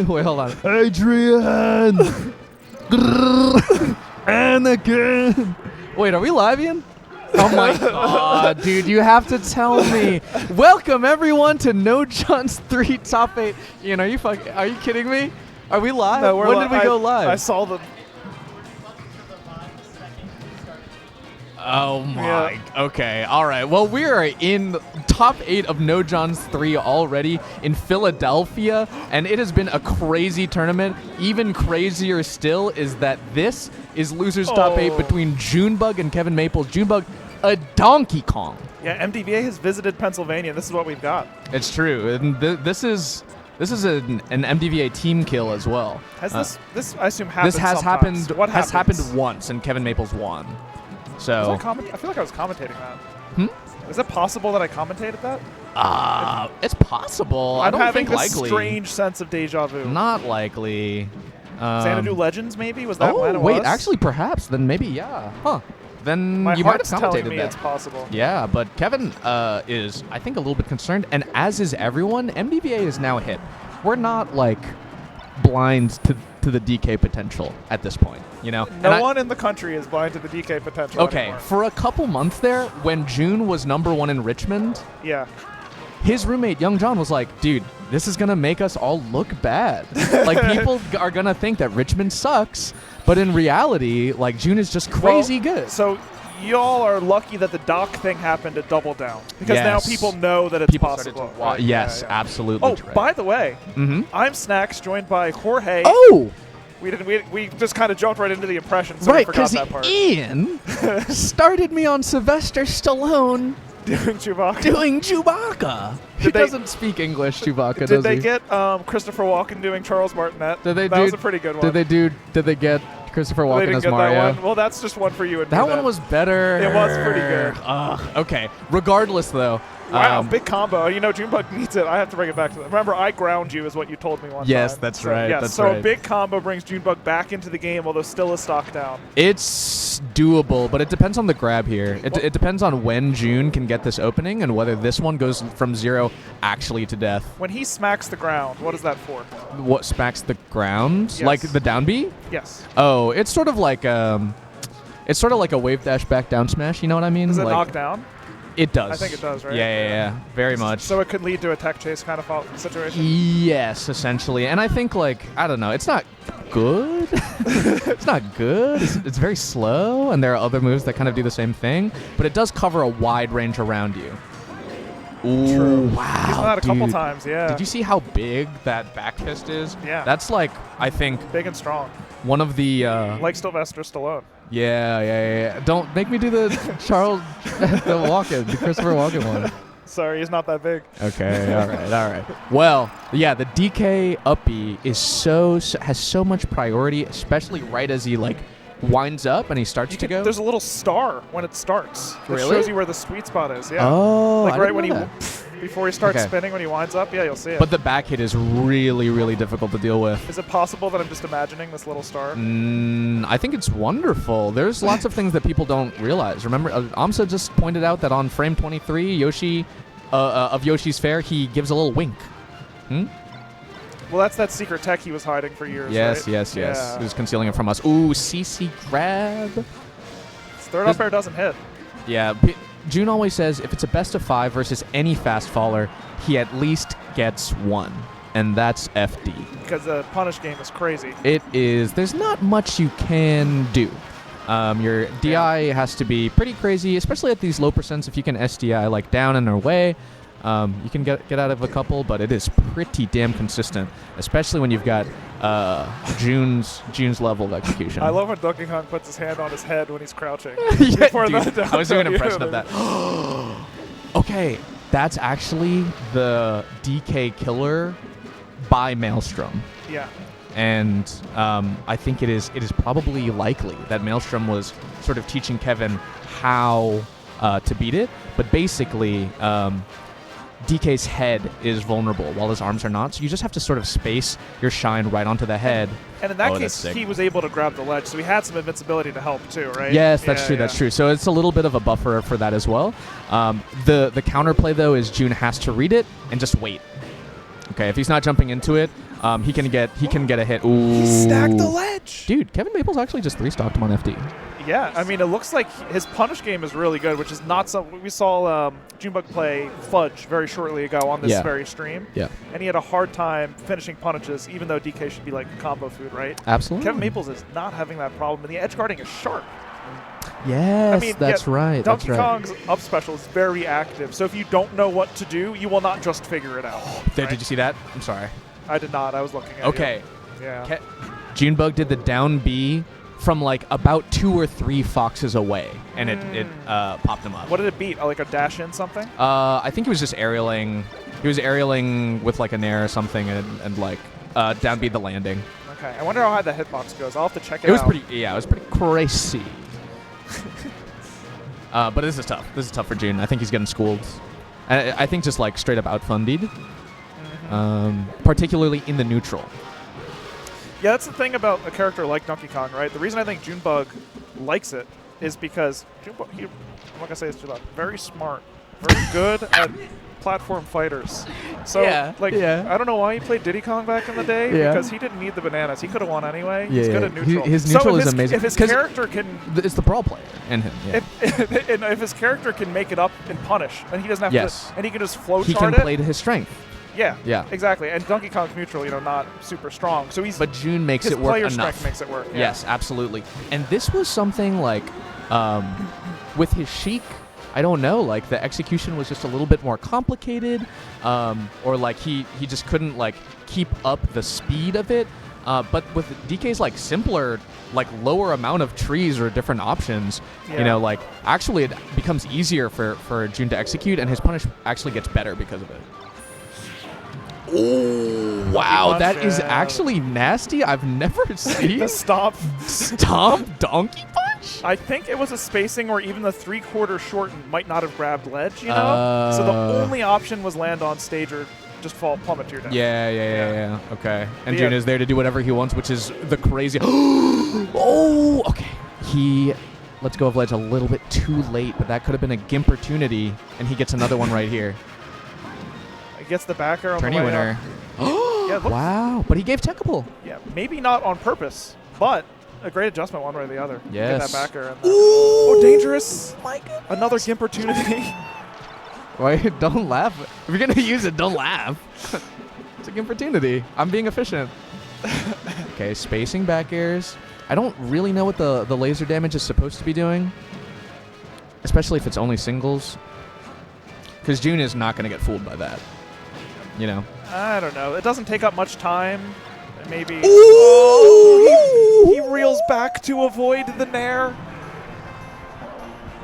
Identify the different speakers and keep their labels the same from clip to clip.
Speaker 1: Wait, hold on.
Speaker 2: Adrian! Anakin!
Speaker 1: Wait, are we live, Ian? Oh my god, dude, you have to tell me. Welcome everyone to No Jawns 3 Top 8. Ian, are you kidding me? Are we live?
Speaker 3: No,
Speaker 1: when did we go live?
Speaker 3: I saw the...
Speaker 1: Oh my. Yeah. Okay. All right. Well, we are in top 8 of No Jawns 3 already in Philadelphia, and it has been a crazy tournament. Even crazier still is that this is losers top 8 between Junebug and Kevin Maples. Junebug, a Donkey Kong.
Speaker 3: Yeah, MDVA has visited Pennsylvania. This is what we've got.
Speaker 1: It's true. And this is an MDVA team kill as well.
Speaker 3: Has this I assume happened?
Speaker 1: This has
Speaker 3: sometimes.
Speaker 1: happened.
Speaker 3: What
Speaker 1: has
Speaker 3: happens?
Speaker 1: happened once, and Kevin Maples won. So
Speaker 3: I feel like I was commentating that. Is it possible that I commentated that?
Speaker 1: It's possible.
Speaker 3: I'm
Speaker 1: I don't
Speaker 3: having
Speaker 1: think
Speaker 3: this
Speaker 1: likely.
Speaker 3: Strange sense of deja vu.
Speaker 1: Not likely.
Speaker 3: Xanadu Legends, maybe? Was that when it
Speaker 1: wait,
Speaker 3: was?
Speaker 1: actually, perhaps. Then maybe, yeah. Huh. Then
Speaker 3: My
Speaker 1: you might have
Speaker 3: heart's telling
Speaker 1: commentated
Speaker 3: me
Speaker 1: that.
Speaker 3: it's possible.
Speaker 1: Yeah, but Kevin is, I think, a little bit concerned, and as is everyone. MDVA is now hit. We're not like blind to the DK potential at this point, you know.
Speaker 3: No one in the country is blind to the DK potential.
Speaker 1: Okay,
Speaker 3: anymore.
Speaker 1: for a couple months there, when June was #1 in Richmond,
Speaker 3: yeah,
Speaker 1: his roommate Young John was like, "Dude, this is gonna make us all look bad. Like people are gonna think that Richmond sucks, but in reality, like June is just crazy good."
Speaker 3: So y'all are lucky that the dock thing happened to double down, because now people know that it's possible. Right?
Speaker 1: Yes, absolutely.
Speaker 3: Oh, by the way, I'm Snacks, joined by Jorge.
Speaker 1: Oh.
Speaker 3: We just kind of jumped right into the impression, so we forgot that part.
Speaker 1: Ian started me on Sylvester Stallone
Speaker 3: doing Chewbacca.
Speaker 1: Doing Chewbacca. He doesn't speak English, Chewbacca, does he?
Speaker 3: Did they get Christopher Walken doing Charles Martinet? That was a pretty good one.
Speaker 1: Did they get Christopher Walken as Mario?
Speaker 3: That one? Well, that's just one for you and me.
Speaker 1: That one was better.
Speaker 3: It was pretty good.
Speaker 1: Okay. Regardless, though.
Speaker 3: Wow, big combo. You know, Junebug needs it. I have to bring it back to that. Remember, I ground you is what you told me one time.
Speaker 1: Yes, that's right.
Speaker 3: Yes,
Speaker 1: that's
Speaker 3: so
Speaker 1: right.
Speaker 3: a big combo brings Junebug back into the game, although still a stock down.
Speaker 1: It's doable, but it depends on the grab here. It depends on when June can get this opening and whether this one goes from 0 actually to death.
Speaker 3: When he smacks the ground, what is that for?
Speaker 1: What smacks the ground?
Speaker 3: Yes.
Speaker 1: Like the down B?
Speaker 3: Yes.
Speaker 1: Oh, it's sort of like a wave dash back down smash. You know what I mean?
Speaker 3: Does it
Speaker 1: like,
Speaker 3: knock down?
Speaker 1: It does.
Speaker 3: I think it does, right?
Speaker 1: Yeah, very much.
Speaker 3: So it could lead to a tech chase kind of situation?
Speaker 1: Yes, essentially. And I think, like, I don't know, it's not good. It's not good. It's very slow, and there are other moves that kind of do the same thing, but it does cover a wide range around you. Ooh,
Speaker 3: true.
Speaker 1: Wow.
Speaker 3: He's done that a couple times, yeah.
Speaker 1: Did you see how big that back fist is?
Speaker 3: Yeah.
Speaker 1: That's like, I think,
Speaker 3: big and strong.
Speaker 1: one of the...
Speaker 3: like Sylvester Stallone.
Speaker 1: Yeah. Don't make me do the the Christopher Walken one.
Speaker 3: Sorry, he's not that big.
Speaker 1: Okay, all right. Well, yeah, the DK up B is has so much priority, especially right as he like winds up and he starts to go.
Speaker 3: There's a little star when it starts.
Speaker 1: Really?
Speaker 3: It shows you where the sweet spot is. Yeah.
Speaker 1: Oh,
Speaker 3: like
Speaker 1: I
Speaker 3: right
Speaker 1: didn't
Speaker 3: when
Speaker 1: know
Speaker 3: before he starts spinning, when he winds up, yeah, you'll see it.
Speaker 1: But the back hit is really, really difficult to deal with.
Speaker 3: Is it possible that I'm just imagining this little star?
Speaker 1: I think it's wonderful. There's lots of things that people don't realize. Remember, Amsa just pointed out that on frame 23, Yoshi, of Yoshi's Fair, he gives a little wink.
Speaker 3: Well, that's that secret tech he was hiding for years,
Speaker 1: Yes.
Speaker 3: right?
Speaker 1: Yeah. He was concealing it from us. Ooh, CC grab.
Speaker 3: Third up air doesn't hit.
Speaker 1: Yeah, June always says if it's a best of 5 versus any fast faller, he at least gets 1, and that's FD.
Speaker 3: Because the punish game is crazy.
Speaker 1: It is. There's not much you can do. Your DI has to be pretty crazy, especially at these low percents. If you can SDI like down and away, you can get out of a couple, but it is pretty damn consistent, especially when you've got June's level of execution.
Speaker 3: I love when Donkey Kong puts his hand on his head when he's crouching.
Speaker 1: Yeah, dude, I was doing an impression of that. Okay, that's actually the DK killer by Maelstrom.
Speaker 3: Yeah.
Speaker 1: And I think it is probably likely that Maelstrom was sort of teaching Kevin how to beat it. But basically, DK's head is vulnerable while his arms are not. So you just have to sort of space your shine right onto the head.
Speaker 3: And in that case, he was able to grab the ledge, so he had some invincibility to help too, right?
Speaker 1: Yes, that's true. That's true. So it's a little bit of a buffer for that as well. The counterplay though is Jun has to read it and just wait. Okay, if he's not jumping into it, he can get a hit. Ooh.
Speaker 3: He stacked the ledge.
Speaker 1: Dude, Kevin Maples actually just 3-stocked him on FD.
Speaker 3: Yeah, I mean, it looks like his punish game is really good, which is not something we saw Junebug play Fudge very shortly ago on this very stream.
Speaker 1: Yeah.
Speaker 3: And he had a hard time finishing punishes, even though DK should be like combo food, right?
Speaker 1: Absolutely.
Speaker 3: Kevin Maples is not having that problem, and the edge guarding is sharp.
Speaker 1: Yes,
Speaker 3: I mean,
Speaker 1: that's right.
Speaker 3: Donkey
Speaker 1: that's right.
Speaker 3: Kong's up special is very active, so if you don't know what to do, you will not just figure it out.
Speaker 1: There,
Speaker 3: right?
Speaker 1: Did you see that? I'm sorry.
Speaker 3: I did not. I was looking at
Speaker 1: Okay.
Speaker 3: you. Yeah.
Speaker 1: Junebug did the down B from like about 2 or 3 foxes away, and it popped him up.
Speaker 3: What did it beat? Like a dash in something?
Speaker 1: I think he was just aerialing. He was aerialing with like a nair or something, and like down B the landing.
Speaker 3: Okay. I wonder how high the hitbox goes. I'll have to check it out.
Speaker 1: It was pretty. Yeah, it was pretty crazy. But this is tough. This is tough for Jun. I think he's getting schooled. I think just like straight up outfundied, particularly in the neutral.
Speaker 3: Yeah, that's the thing about a character like Donkey Kong, right? The reason I think Junebug likes it is because Junebug, I'm not going to say it's too loud, very smart, very good at platform fighters. So, I don't know why he played Diddy Kong back in the day, because he didn't need the bananas. He could have won anyway. He's good at neutral.
Speaker 1: His neutral is amazing.
Speaker 3: If his character can...
Speaker 1: It's the brawl player in him. Yeah.
Speaker 3: If his character can make it up and punish, and he doesn't have to... And he can just flow chart it.
Speaker 1: He can play to his strength.
Speaker 3: Yeah, exactly. And Donkey Kong's neutral, not super strong. So he's
Speaker 1: but Jun makes it work enough.
Speaker 3: His player strength makes it work. Yeah.
Speaker 1: Yes, absolutely. And this was something like, with his Sheik, I don't know, like the execution was just a little bit more complicated, or like he just couldn't like keep up the speed of it. But with DK's like simpler, like lower amount of trees or different options, like actually it becomes easier for Jun to execute, and his punish actually gets better because of it. Oh, wow, that is actually nasty. I've never seen
Speaker 3: the stomp
Speaker 1: donkey punch.
Speaker 3: I think it was a spacing where even the 3/4 shorten might not have grabbed ledge, So the only option was land on stage or just fall plummet to your death.
Speaker 1: Yeah. Okay. And Jun is there to do whatever he wants, which is the crazy. Oh, okay. He lets go of ledge a little bit too late, but that could have been a Gimportunity, and he gets another one right here.
Speaker 3: He gets the back air on
Speaker 1: Tourney
Speaker 3: the way
Speaker 1: winner.
Speaker 3: up.
Speaker 1: Wow. But he gave techable.
Speaker 3: Yeah, maybe not on purpose, but a great adjustment one way or the other.
Speaker 1: Yes.
Speaker 3: Get that back air. Oh, dangerous.
Speaker 1: My goodness.
Speaker 3: Another Gimportunity.
Speaker 1: Wait, don't laugh. If you're going to use it, don't laugh. It's a Gimportunity. I'm being efficient. Okay, spacing back airs. I don't really know what the laser damage is supposed to be doing, especially if it's only singles, because Jun is not going to get fooled by that.
Speaker 3: I don't know. It doesn't take up much time. Maybe. Oh, he reels back to avoid the nair.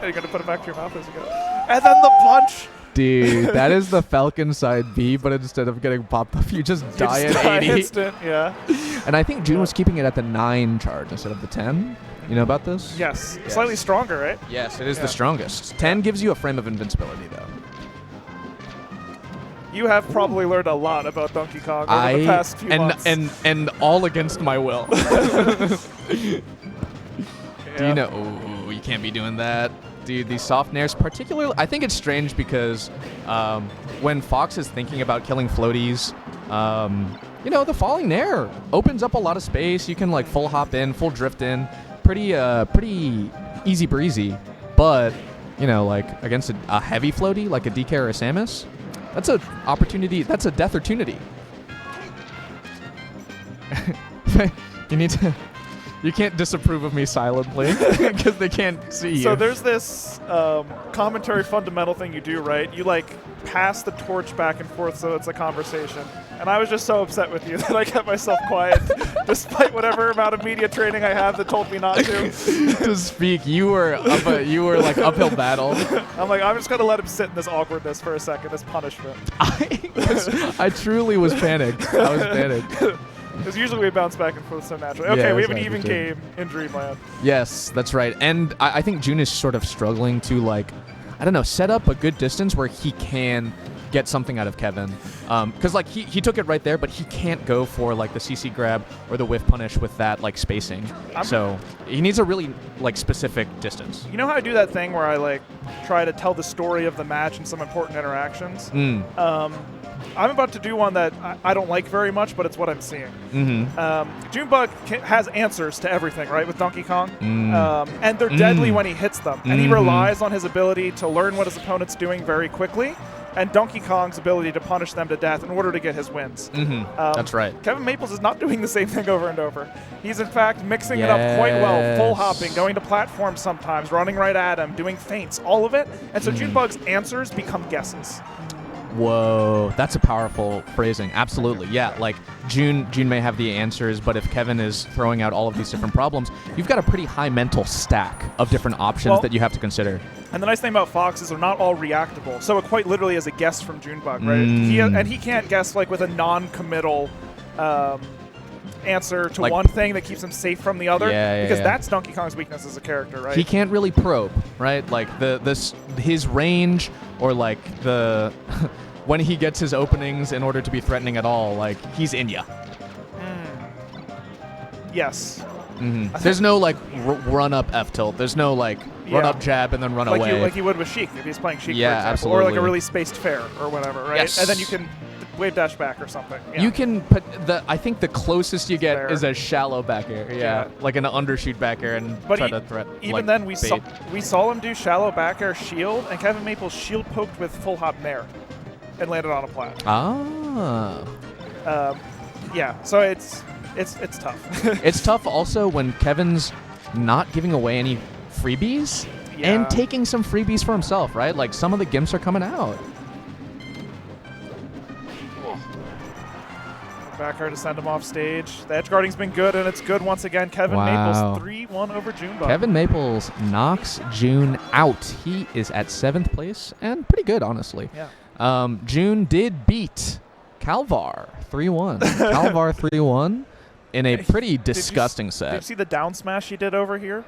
Speaker 3: Are you going to put it back to your mouth as you go? And then the punch.
Speaker 1: Dude, that is the Falcon side B, but instead of getting popped up, you just die at 80.
Speaker 3: Instant, yeah.
Speaker 1: And I think Jun was keeping it at the 9 charge instead of the 10. You know about this?
Speaker 3: Yes. Slightly stronger, right?
Speaker 1: Yes, it is the strongest. 10 gives you a frame of invincibility, though.
Speaker 3: You have probably learned a lot about Donkey Kong over the past few months.
Speaker 1: And all against my will. Do you know? Oh, you can't be doing that. Dude, these soft nairs, particularly, I think it's strange because when Fox is thinking about killing floaties, the falling nair opens up a lot of space. You can like full hop in, full drift in, pretty easy breezy. But like against a heavy floaty like a DK or a Samus, that's an opportunity. That's a death-ortunity. You need to. You can't disapprove of me silently because they can't see you.
Speaker 3: So there's this commentary fundamental thing you do, right? You like pass the torch back and forth so it's a conversation. And I was just so upset with you that I kept myself quiet despite whatever amount of media training I have that told me not to.
Speaker 1: To speak, you were like uphill battle.
Speaker 3: I'm like, I'm just going to let him sit in this awkwardness for a second as punishment.
Speaker 1: I truly was panicked. I was panicked.
Speaker 3: Because usually we bounce back and forth so naturally. Okay, we have an even game in Dreamland.
Speaker 1: Yes, that's right. And I think Jun is sort of struggling to, like, I don't know, set up a good distance where he can get something out of Kevin. Because like he took it right there, but he can't go for like the CC grab or the whiff punish with that like spacing. So he needs a really like specific distance.
Speaker 3: You know how I do that thing where I like try to tell the story of the match and some important interactions? I'm about to do one that I don't like very much, but it's what I'm seeing. Junebug has answers to everything, right, with Donkey Kong? And they're deadly when he hits them. And he relies on his ability to learn what his opponent's doing very quickly, and Donkey Kong's ability to punish them to death in order to get his wins.
Speaker 1: That's right.
Speaker 3: Kevin Maples is not doing the same thing over and over. He's, in fact, mixing it up quite well, full hopping, going to platforms sometimes, running right at him, doing feints, all of it. And so Junebug's answers become guesses.
Speaker 1: Whoa, that's a powerful phrasing. Absolutely, yeah. Like June may have the answers, but if Kevin is throwing out all of these different problems, you've got a pretty high mental stack of different options that you have to consider. And
Speaker 3: the nice thing about Fox is they're not all reactable, so it quite literally is a guess from Junebug, right? He can't guess like with a non-committal answer to like, one thing that keeps him safe from the other, because that's Donkey Kong's weakness as a character, right?
Speaker 1: He can't really probe, right? Like his range or like the when he gets his openings in order to be threatening at all, like he's in ya.
Speaker 3: Yes.
Speaker 1: There's no like run up F tilt. There's no like run up jab and then run away.
Speaker 3: Like you would with Sheik if he's playing Sheik, for
Speaker 1: yeah,
Speaker 3: example.
Speaker 1: absolutely.
Speaker 3: Or like a really spaced fair or whatever, right?
Speaker 1: Yes.
Speaker 3: And then you can wave dash back or something. Yeah.
Speaker 1: You can put I think the closest you get is a shallow back air. Yeah. Like an undershoot back air and try to threat.
Speaker 3: Even
Speaker 1: like,
Speaker 3: then, we saw him do shallow back air shield, and Kevin Maples shield poked with full hop nair and landed on a plat. Yeah, so it's tough.
Speaker 1: It's tough also when Kevin's not giving away any freebies and taking some freebies for himself, right? Like some of the gimps are coming out.
Speaker 3: Back air to send him off stage. The edge guarding's been good, and it's good once again. Kevin Maples 3-1 over Junebug.
Speaker 1: Kevin Maples knocks June out. He is at 7th place and pretty good, honestly.
Speaker 3: Yeah.
Speaker 1: June did beat Calvar 3-1. Calvar 3-1 in a pretty disgusting set.
Speaker 3: Did you see the down smash he did over here?